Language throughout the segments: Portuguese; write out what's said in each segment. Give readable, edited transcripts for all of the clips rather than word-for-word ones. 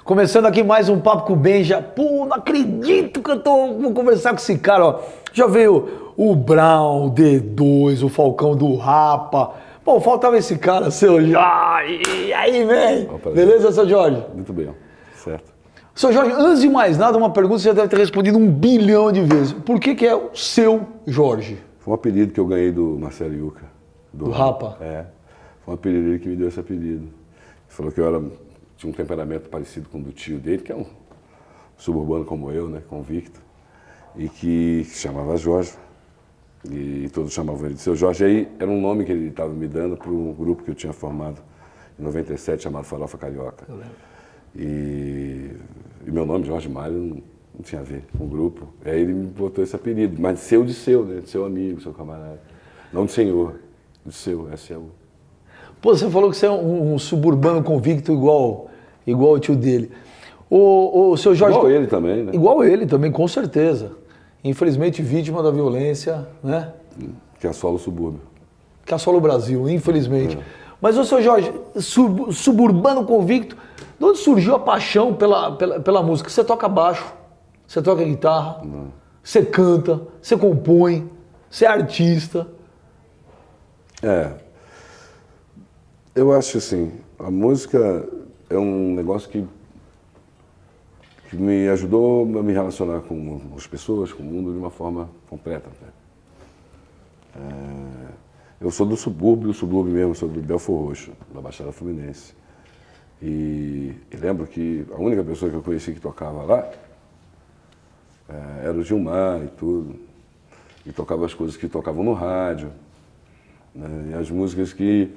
Começando aqui mais um Papo com o Benja. Pô, não acredito que vou conversar com esse cara, ó. Já veio o Brown, o D2, o Falcão do Rapa. Pô, faltava esse cara, seu Jorge. E aí, vem? Beleza, seu Jorge? Muito bem, certo. Seu Jorge, antes de mais nada, uma pergunta que você já deve ter respondido 1 bilhão de vezes. Por que é o seu Jorge? Foi um apelido que eu ganhei do Marcelo Yuca. Do Rapa? É. Foi um apelido dele que me deu esse apelido. Ele falou que eu tinha um temperamento parecido com o do tio dele, que é um suburbano como eu, né, convicto, e que se chamava Jorge. E todos chamavam ele de seu Jorge. E aí era um nome que ele estava me dando para um grupo que eu tinha formado em 97, chamado Farofa Carioca. Eu lembro. E meu nome, Jorge Mário, não tinha a ver com o grupo. Aí ele me botou esse apelido, mas de seu, né? De seu amigo, seu camarada. Não de senhor, de seu, é seu. Pô, você falou que você é um suburbano convicto igual o tio dele. O seu Jorge... Igual ele também, né? Igual ele também, com certeza. Infelizmente vítima da violência, né? Que assola o subúrbio. Que assola o Brasil, infelizmente. Mas o seu Jorge, suburbano convicto, de onde surgiu a paixão pela música? Você toca baixo, você toca guitarra, você canta, você compõe, você é artista. Eu acho assim, a música é um negócio que me ajudou a me relacionar com as pessoas, com o mundo de uma forma completa. Eu sou do subúrbio mesmo, sou do Belfor Roxo, da Baixada Fluminense. E lembro que a única pessoa que eu conheci que tocava lá era o Gilmar e tudo. E tocava as coisas que tocavam no rádio, né? E as músicas que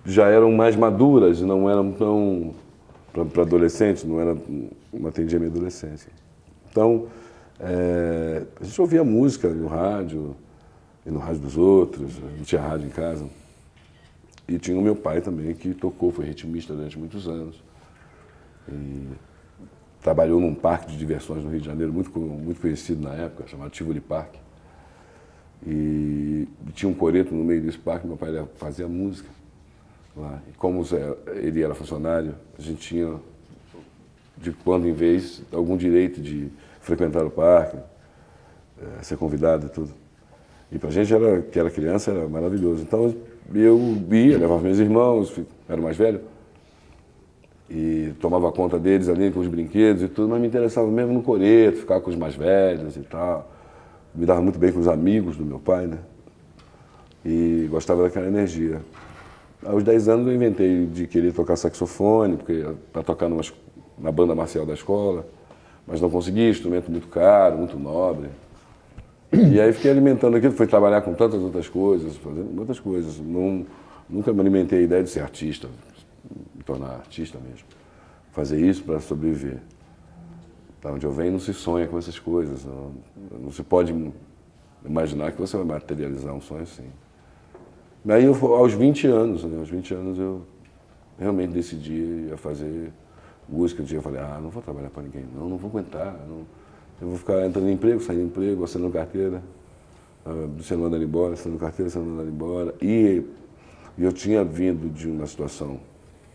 já eram mais maduras e não eram tão para adolescentes, não atendia a minha adolescência. Então, a gente ouvia música no rádio e no rádio dos outros, não tinha rádio em casa. E tinha o meu pai também, que tocou, foi ritmista durante muitos anos. E trabalhou num parque de diversões no Rio de Janeiro, muito conhecido na época, chamado Tivoli Park. E tinha um coreto no meio desse parque, meu pai fazia música lá. E como ele era funcionário, a gente tinha, de quando em vez, algum direito de frequentar o parque, ser convidado e tudo. E pra gente, que era criança, era maravilhoso. Então eu ia, levava meus irmãos, era o mais velho, e tomava conta deles ali com os brinquedos e tudo, mas me interessava mesmo no coreto, ficar com os mais velhos e tal. Me dava muito bem com os amigos do meu pai, né? E gostava daquela energia. Aos 10 anos eu inventei de querer tocar saxofone, para tocar na banda marcial da escola, mas não consegui, instrumento muito caro, muito nobre. E aí fiquei alimentando aquilo, fui trabalhar com tantas outras coisas, fazendo outras coisas. Nunca me alimentei a ideia de ser artista, me tornar artista mesmo. Fazer isso para sobreviver. Da onde eu venho não se sonha com essas coisas, não se pode imaginar que você vai materializar um sonho assim. Aí aos 20 anos, eu realmente decidi a fazer música. Um dia eu falei, não vou trabalhar para ninguém, não vou aguentar. Eu vou ficar entrando em emprego, saindo de emprego, assinando carteira, você não mandando embora, assinando carteira, você não mandando embora. E eu tinha vindo de uma situação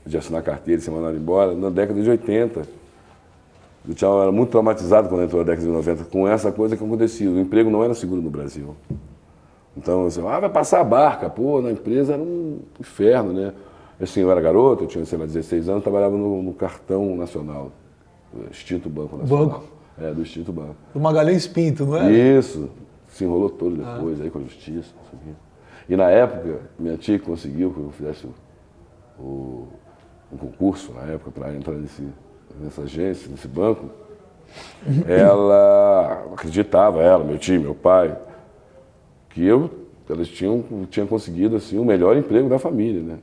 de assinar carteira e ser mandado embora na década de 80. O Tchau era muito traumatizado quando entrou na década de 90 com essa coisa que acontecia. O emprego não era seguro no Brasil. Então, assim, vai passar a barca, pô, na empresa era um inferno, né? Assim, eu era garoto, eu tinha, sei lá, 16 anos, trabalhava no cartão nacional, do extinto Banco Nacional. Banco? Do extinto banco. Do Magalhães Pinto, não é? Isso, se enrolou todo depois, aí com a justiça. E na época, minha tia conseguiu que eu fizesse um concurso, na época, para entrar nessa agência, nesse banco. Ela acreditava, meu tio, meu pai, que elas tinham conseguido assim, o melhor emprego da família, né?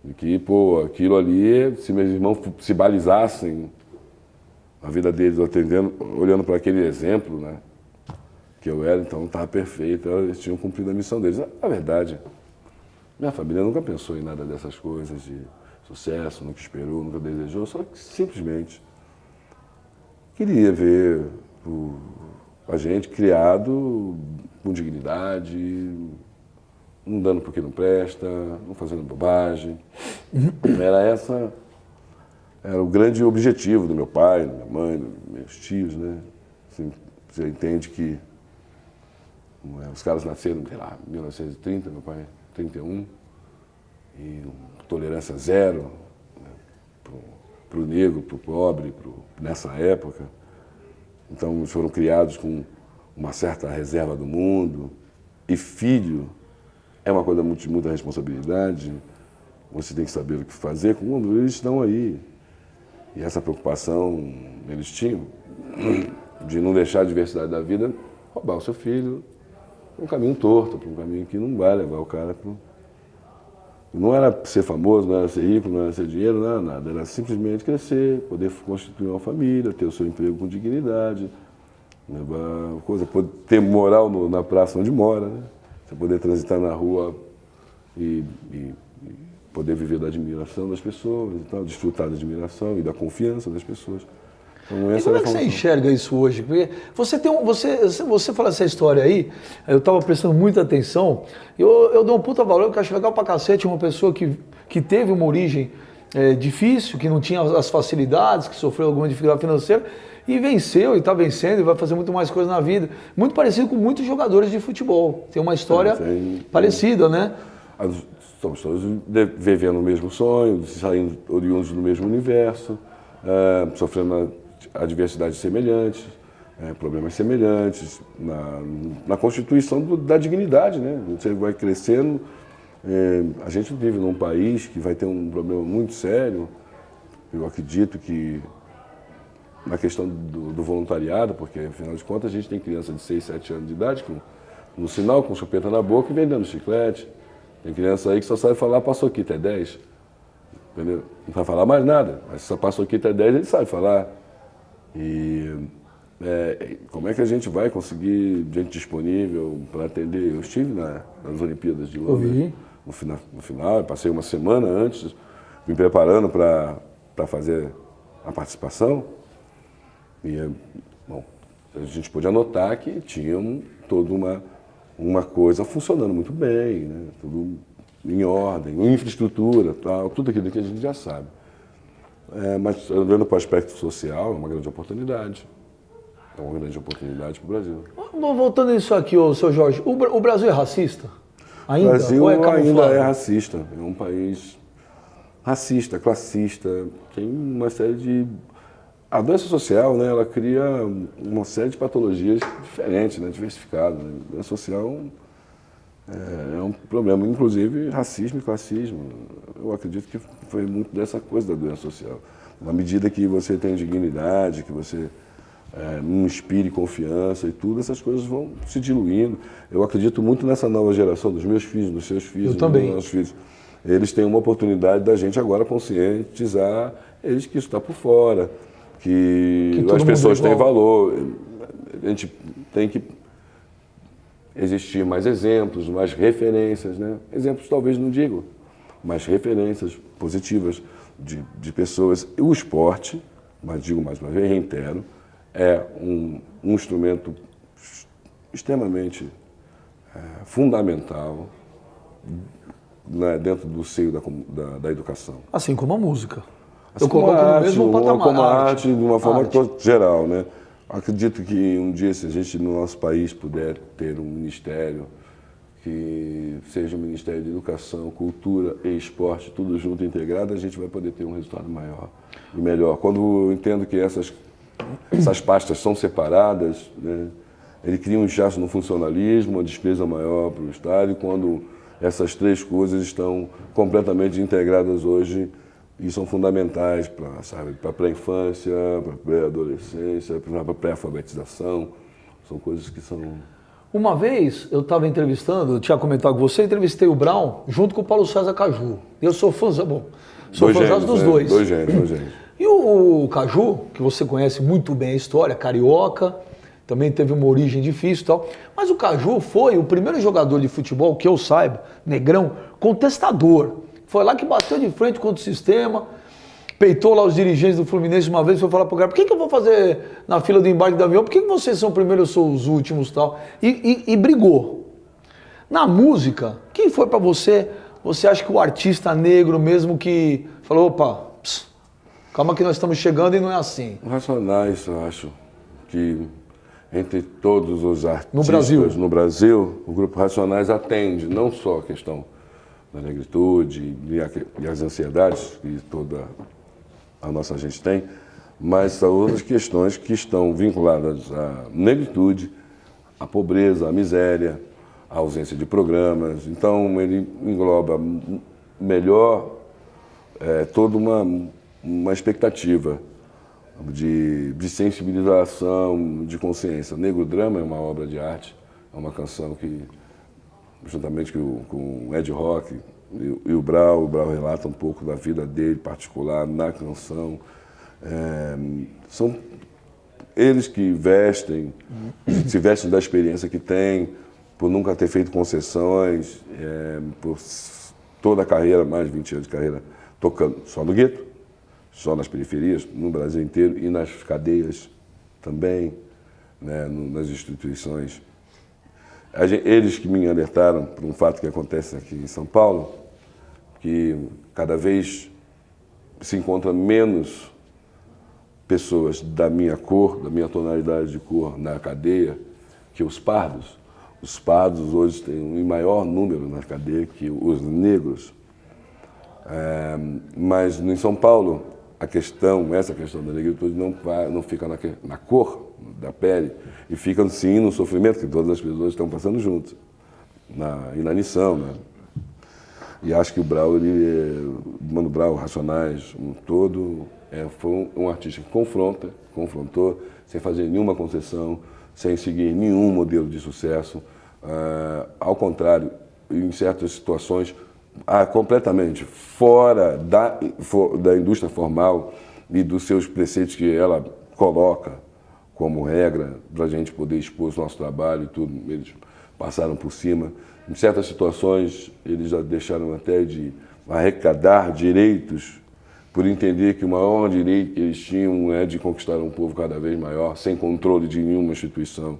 E que, pô, aquilo ali, se meus irmãos se balizassem a vida deles, olhando para aquele exemplo, né, que eu era, então estava perfeito, eles tinham cumprido a missão deles. Na verdade, minha família nunca pensou em nada dessas coisas de sucesso, nunca esperou, nunca desejou, só que simplesmente queria ver a gente criado com dignidade, não dando porque não presta, não fazendo bobagem. Era essa era o grande objetivo do meu pai, da minha mãe, dos meus tios, né? Assim, você entende que os caras nasceram, sei lá, em 1930, meu pai 31, e tolerância zero, né, para o negro, para o pobre, nessa época. Então, eles foram criados com uma certa reserva do mundo. E filho é uma coisa de muita responsabilidade. Você tem que saber o que fazer quando eles estão aí. E essa preocupação eles tinham de não deixar a diversidade da vida roubar o seu filho para um caminho torto, para um caminho que não vai levar o cara para... Não era ser famoso, não era ser rico, não era ser dinheiro, não era nada. Era simplesmente crescer, poder constituir uma família, ter o seu emprego com dignidade, levar coisa, poder ter moral na praça onde mora, né? Você poder transitar na rua e poder viver da admiração das pessoas e tal, desfrutar da admiração e da confiança das pessoas. Então, e como é que você enxerga isso hoje? Porque você fala essa história aí, eu estava prestando muita atenção, eu dou um puta valor, que eu acho legal pra cacete uma pessoa que teve uma origem difícil, que não tinha as facilidades, que sofreu alguma dificuldade financeira, e venceu, e está vencendo, e vai fazer muito mais coisa na vida. Muito parecido com muitos jogadores de futebol. Tem uma história parecida, né? Somos todos vivendo o mesmo sonho, saindo oriundos do mesmo universo, sofrendo adversidades semelhantes, problemas semelhantes, na constituição da dignidade, né? Você vai crescendo, a gente vive num país que vai ter um problema muito sério, eu acredito que na questão do voluntariado, porque afinal de contas a gente tem criança de 6, 7 anos de idade, no sinal, com chupeta na boca e vendendo chiclete. Tem criança aí que só sabe falar paçoquita, é 10. Entendeu? Não sabe falar mais nada, mas se só paçoquita é 10, ele sabe falar. E como é que a gente vai conseguir gente disponível para atender? Eu estive nas Olimpíadas de Londres, no final, passei uma semana antes, me preparando para fazer a participação. E, bom, a gente pôde anotar que tinha toda uma coisa funcionando muito bem, né? Tudo em ordem, infraestrutura, tal, tudo aquilo que a gente já sabe. Mas olhando para o aspecto social, é uma grande oportunidade. É uma grande oportunidade para o Brasil. Voltando nisso aqui, seu Jorge, o Brasil é racista? Ainda? O Brasil ou é ainda é racista. É um país racista, classista, tem uma série de... A doença social, né, ela cria uma série de patologias diferentes, né, diversificadas. Né? A doença social é um problema, inclusive racismo e classismo. Eu acredito que foi muito dessa coisa da doença social. Na medida que você tem dignidade, que você não inspire confiança e tudo, essas coisas vão se diluindo. Eu acredito muito nessa nova geração, dos meus filhos, dos seus filhos, dos nossos filhos. Eles têm uma oportunidade da gente agora conscientizar eles que isso está por fora. Que as pessoas têm valor, a gente tem que existir mais exemplos, mais referências, né? Exemplos talvez não digo, mas referências positivas de pessoas. E o esporte, mas digo mais uma vez, reitero, é um instrumento extremamente fundamental, né, dentro do seio da educação. Assim como a música. Assim, eu coloco no mesmo patamar. Como a arte, de uma forma geral, né? Acredito que um dia, se a gente no nosso país puder ter um ministério que seja um Ministério de Educação, Cultura e Esporte, tudo junto, integrado, a gente vai poder ter um resultado maior e melhor. Quando eu entendo que essas pastas são separadas, né, ele cria um inchaço no funcionalismo, uma despesa maior para o Estado, e quando essas três coisas estão completamente integradas hoje, e são fundamentais para a pré-infância, para a pré-adolescência, para a pré-alfabetização. São coisas que são... Uma vez eu estava entrevistando, eu tinha comentado com você, entrevistei o Brown junto com o Paulo César Caju. Eu sou fãzão, sou fãzão dos dois. Dois gênios. E o Caju, que você conhece muito bem a história, carioca, também teve uma origem difícil e tal. Mas o Caju foi o primeiro jogador de futebol, que eu saiba, negrão, contestador. Foi lá que bateu de frente contra o sistema, peitou lá os dirigentes do Fluminense uma vez, foi falar pro cara, por que eu vou fazer na fila do embarque do avião? Por que vocês são primeiro, eu sou os últimos e tal? E brigou. Na música, quem foi pra você? Você acha que o artista negro mesmo que falou, opa, Calma que nós estamos chegando e não é assim. Racionais, eu acho que entre todos os artistas No Brasil, o Grupo Racionais atende não só a questão da negritude e as ansiedades que toda a nossa gente tem, mas a outras questões que estão vinculadas à negritude, à pobreza, à miséria, à ausência de programas. Então, ele engloba melhor toda uma expectativa de sensibilização, de consciência. Negro Drama é uma obra de arte, é uma canção que, juntamente com o Ed Rock e o Brau relata um pouco da vida dele particular na canção. São eles que se vestem da experiência que têm, por nunca ter feito concessões, por toda a carreira, mais de 20 anos de carreira, tocando só no gueto, só nas periferias, no Brasil inteiro e nas cadeias também, né, nas instituições. Eles que me alertaram para um fato que acontece aqui em São Paulo, que cada vez se encontra menos pessoas da minha cor, da minha tonalidade de cor na cadeia, que os pardos. Os pardos hoje têm um maior número na cadeia que os negros. Mas em São Paulo, essa questão da negritude não fica na cor da pele, e fica sim no sofrimento que todas as pessoas estão passando juntos, na inanição, né? E acho que o Brau, Mano Brown, Racionais, um todo, foi um artista que confrontou, sem fazer nenhuma concessão, sem seguir nenhum modelo de sucesso. Ao contrário, em certas situações, completamente fora da indústria formal e dos seus preceitos que ela coloca como regra para a gente poder expor o nosso trabalho e tudo, eles passaram por cima. Em certas situações, eles já deixaram até de arrecadar direitos por entender que o maior direito que eles tinham é de conquistar um povo cada vez maior, sem controle de nenhuma instituição.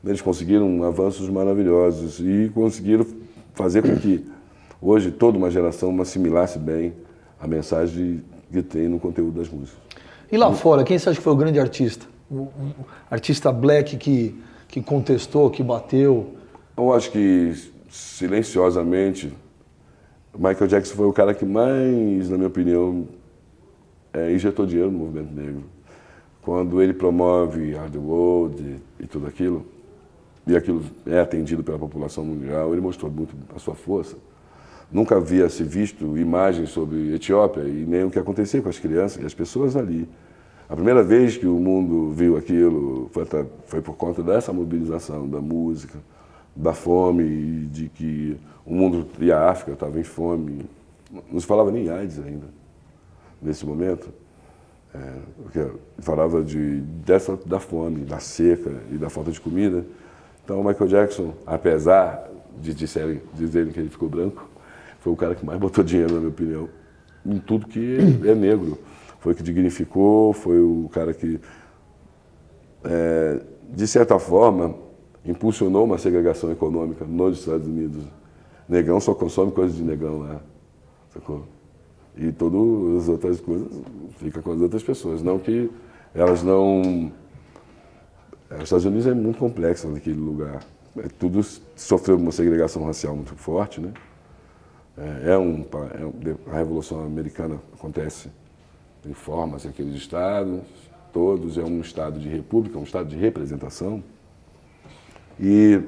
Eles conseguiram avanços maravilhosos e conseguiram fazer com que hoje toda uma geração assimilasse bem a mensagem que tem no conteúdo das músicas. E lá fora, quem você acha que foi o grande artista? O artista black que contestou, que bateu? Eu acho que, silenciosamente, Michael Jackson foi o cara que mais, na minha opinião, injetou dinheiro no movimento negro. Quando ele promove Hard World e tudo aquilo, e aquilo é atendido pela população mundial, ele mostrou muito a sua força. Nunca havia se visto imagens sobre Etiópia e nem o que acontecia com as crianças e as pessoas ali. A primeira vez que o mundo viu aquilo foi por conta dessa mobilização da música, da fome e de que o mundo e a África estavam em fome. Não se falava nem AIDS ainda, nesse momento. Porque falava da fome, da seca e da falta de comida. Então, o Michael Jackson, apesar de dizerem que ele ficou branco, foi o cara que mais botou dinheiro, na minha opinião, em tudo que é negro. Foi o que dignificou, foi o cara que, de certa forma, impulsionou uma segregação econômica nos Estados Unidos. Negão só consome coisas de negão lá, sacou? E todas as outras coisas ficam com as outras pessoas. Não que elas não... Os Estados Unidos é muito complexo naquele lugar. Tudo sofreu uma segregação racial muito forte, né? A Revolução Americana acontece em formas aqueles estados, todos, é um estado de república, um estado de representação. E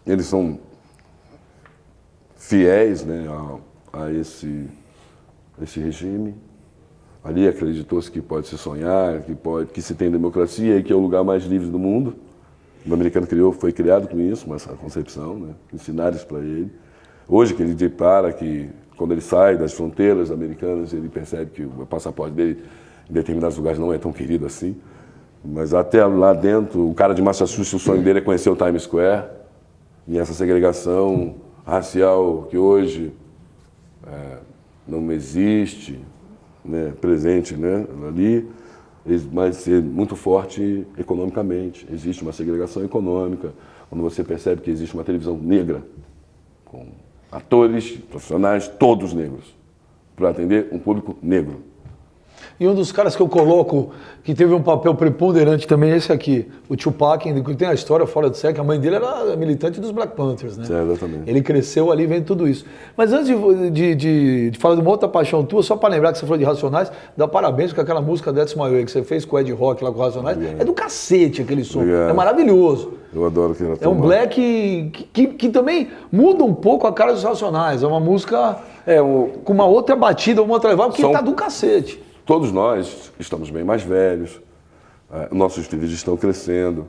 eles são fiéis, né, a esse regime. Ali acreditou-se que pode se sonhar, que se tem democracia e que é o lugar mais livre do mundo. O americano foi criado com isso, com essa concepção, né? Ensinaram isso para ele. Hoje que ele depara que, quando ele sai das fronteiras americanas, ele percebe que o passaporte dele, em determinados lugares, não é tão querido assim. Mas até lá dentro, o cara de Massachusetts, o sonho dele é conhecer o Times Square. E essa segregação racial que hoje não existe, né, presente, né, ali, mas ser muito forte economicamente. Existe uma segregação econômica, quando você percebe que existe uma televisão negra, com atores, profissionais, todos negros, para atender um público negro. E um dos caras que eu coloco, que teve um papel preponderante também, é esse aqui, o Tupac, que tem a história fora de série, que a mãe dele era militante dos Black Panthers, né? É, exatamente. Ele cresceu ali vendo tudo isso. Mas antes de falar de uma outra paixão tua, só para lembrar que você falou de Racionais, dá parabéns com aquela música That's My Way que você fez com o Ed Rock lá com o Racionais. É do cacete aquele som, é maravilhoso. Eu adoro que é um black que também muda um pouco a cara dos Racionais. É uma música com uma outra batida, uma outra levada, que tá do cacete. Todos nós estamos bem mais velhos, nossos filhos estão crescendo,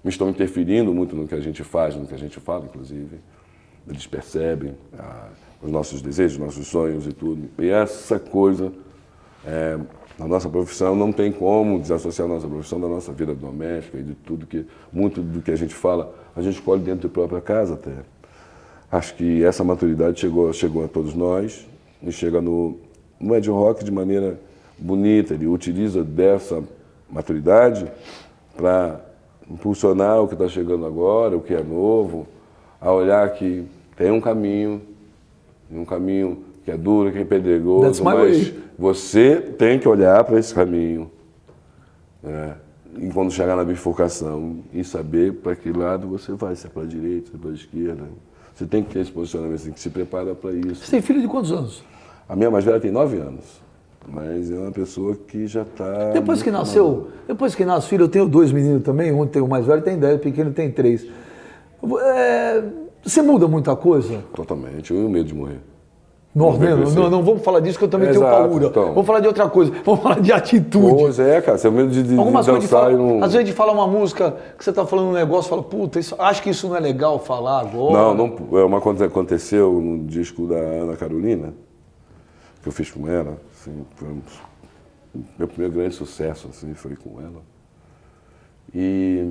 estão interferindo muito no que a gente faz, no que a gente fala, inclusive. Eles percebem os nossos desejos, nossos sonhos e tudo. E essa coisa, na nossa profissão, não tem como desassociar a nossa profissão da nossa vida doméstica e de tudo que, muito do que a gente fala, a gente escolhe dentro da própria casa até. Acho que essa maturidade chegou a todos nós e chega no Ed Rock de maneira bonita. Ele utiliza dessa maturidade para impulsionar o que está chegando agora, o que é novo, a olhar que tem um caminho que é duro, que é pedregoso, mas você tem que olhar para esse caminho. E quando chegar na bifurcação e saber para que lado você vai, se é para a direita, se é para a esquerda. Você tem que ter esse posicionamento, você tem que se preparar para isso. Você tem filho de quantos anos? A minha mais velha tem 9 anos. Mas é uma pessoa que já está... Depois que nasce filho, eu tenho 2 meninos também, um tem o mais velho tem 10, o pequeno tem 3. Você muda muita coisa? Totalmente, eu tenho medo de morrer. Não vamos falar disso, que eu também tenho paura. Então. Vamos falar de outra coisa, vamos falar de atitude. Pois é, cara, você tem medo de dançar e não... Às vezes de falar uma música, que você está falando um negócio, fala, puta, acho que isso não é legal falar agora. Não, é uma coisa que aconteceu no disco da Ana Carolina, que eu fiz com ela, assim, foi meu primeiro grande sucesso, assim, foi com ela. E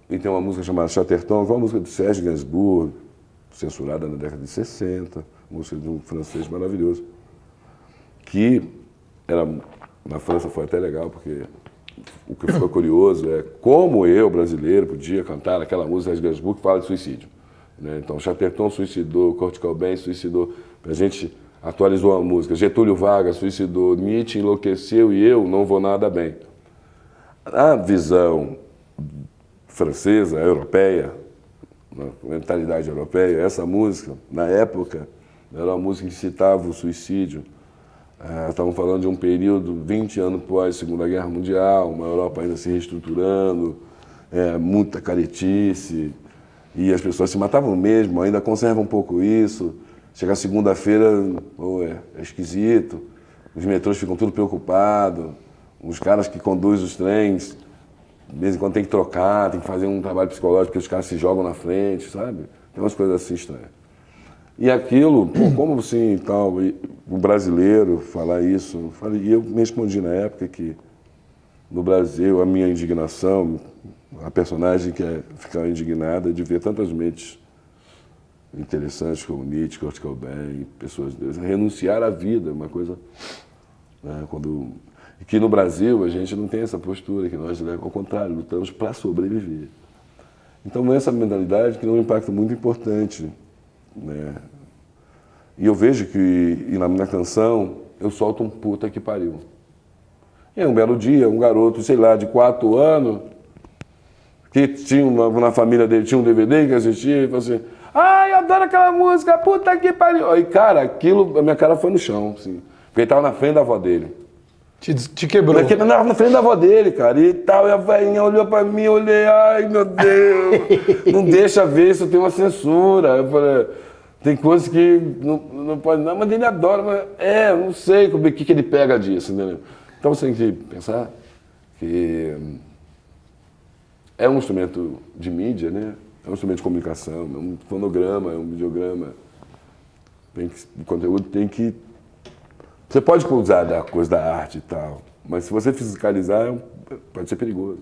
tem uma música chamada Chatterton, que é uma música de Serge Gainsbourg, censurada na década de 60, música de um francês maravilhoso, que na França foi até legal, porque o que ficou curioso é como eu, brasileiro, podia cantar aquela música de Gainsbourg que fala de suicídio. Né? Então, Chatterton suicidou, Kurt Cobain suicidou, a gente atualizou a música, Getúlio Vargas suicidou, Nietzsche enlouqueceu e eu não vou nada bem. A visão francesa, europeia, na mentalidade europeia, essa música, na época, era uma música que citava o suicídio. Estavam falando de um período, 20 anos pós Segunda Guerra Mundial, uma Europa ainda se reestruturando, muita caretice, e as pessoas se matavam mesmo, ainda conservam um pouco isso. Chega segunda-feira, é esquisito, os metrôs ficam tudo preocupados, os caras que conduzem os trens, de vez em quando tem que trocar, tem que fazer um trabalho psicológico, porque os caras se jogam na frente, sabe? Tem umas coisas assim estranhas. E aquilo, como assim, tal, o brasileiro falar isso, e eu me respondi na época que no Brasil a minha indignação, a personagem que ficar indignada de ver tantas mentes interessantes como Nietzsche, Kurt Cobain, pessoas renunciar à vida, uma coisa, né, e que no Brasil a gente não tem essa postura, que nós, ao contrário, lutamos para sobreviver. Então essa mentalidade que tem um impacto muito importante, né? E eu vejo que na minha canção eu solto um puta que pariu. E um belo dia, um garoto, sei lá, de 4 anos, que tinha na família dele tinha um DVD que assistia e falou assim: ai, eu adoro aquela música, puta que pariu. Aí, cara, aquilo, a minha cara foi no chão, assim. Porque ele tava na frente da avó dele. Te quebrou? Na frente da avó dele, cara. E tal, e a velhinha olhou pra mim, eu olhei, ai, meu Deus. Não deixa ver, isso tem uma censura. Eu falei, tem coisas que não pode, não, mas ele adora, mas não sei o que ele pega disso, entendeu? Então você tem que pensar que é um instrumento de mídia, né? É um instrumento de comunicação, é um fonograma, é um videograma. O conteúdo tem que... Você pode usar da coisa da arte e tal, mas se você fiscalizar, pode ser perigoso.